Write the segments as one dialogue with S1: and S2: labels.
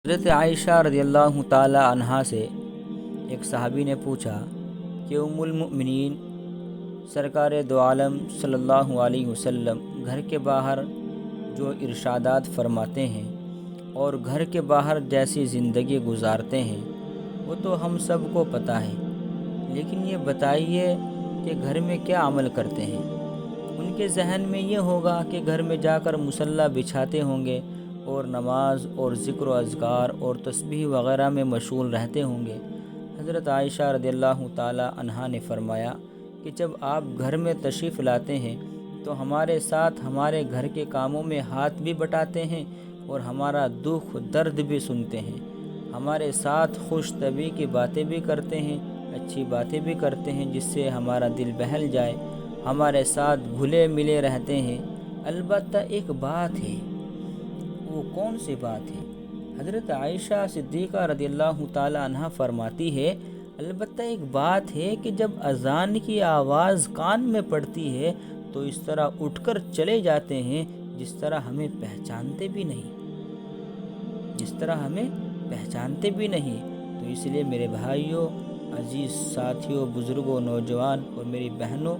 S1: حضرت عائشہ رضی اللہ تعالی عنہا سے ایک صحابی نے پوچھا کہ ام المؤمنین سرکار دو عالم صلی اللہ علیہ وسلم گھر کے باہر جو ارشادات فرماتے ہیں اور گھر کے باہر جیسی زندگی گزارتے ہیں وہ تو ہم سب کو پتہ ہے، لیکن یہ بتائیے کہ گھر میں کیا عمل کرتے ہیں؟ ان کے ذہن میں یہ ہوگا کہ گھر میں جا کر مصلی بچھاتے ہوں گے اور نماز اور ذکر و اذکار اور تسبیح وغیرہ میں مشغول رہتے ہوں گے۔ حضرت عائشہ رضی اللہ تعالی عنہا نے فرمایا کہ جب آپ گھر میں تشریف لاتے ہیں تو ہمارے ساتھ ہمارے گھر کے کاموں میں ہاتھ بھی بٹاتے ہیں اور ہمارا دکھ درد بھی سنتے ہیں، ہمارے ساتھ خوش طبعی کی باتیں بھی کرتے ہیں، اچھی باتیں بھی کرتے ہیں جس سے ہمارا دل بہل جائے، ہمارے ساتھ گھلے ملے رہتے ہیں۔ البتہ ایک بات ہے، وہ کون سی بات ہے؟ حضرت عائشہ صدیقہ رضی اللہ تعالی عنہ فرماتی ہے، البتہ ایک بات ہے کہ جب اذان کی آواز کان میں پڑتی ہے تو اس طرح اٹھ کر چلے جاتے ہیں جس طرح ہمیں پہچانتے بھی نہیں۔ تو اس لیے میرے بھائیوں، عزیز ساتھیوں، بزرگوں، نوجوان اور میری بہنوں،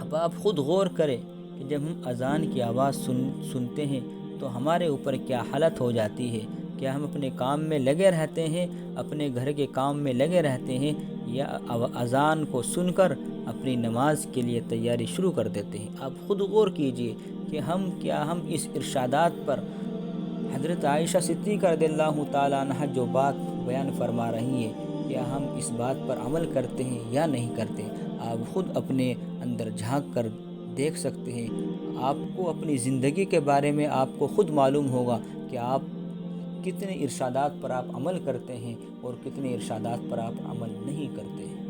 S1: اب آپ خود غور کریں کہ جب ہم اذان کی آواز سنتے ہیں تو ہمارے اوپر کیا حالت ہو جاتی ہے؟ کیا ہم اپنے کام میں لگے رہتے ہیں، اپنے گھر کے کام میں لگے رہتے ہیں، یا اذان کو سن کر اپنی نماز کے لیے تیاری شروع کر دیتے ہیں؟ آپ خود غور کیجئے کہ ہم اس ارشادات پر حضرت عائشہ صدیقہ رضی اللہ تعالی عنہ جو بات بیان فرما رہی ہیں، کیا ہم اس بات پر عمل کرتے ہیں یا نہیں کرتے؟ آپ خود اپنے اندر جھانک کر دیکھ سکتے ہیں۔ آپ کو اپنی زندگی کے بارے میں آپ کو خود معلوم ہوگا کہ آپ کتنے ارشادات پر آپ عمل کرتے ہیں اور کتنے ارشادات پر آپ عمل نہیں کرتے ہیں۔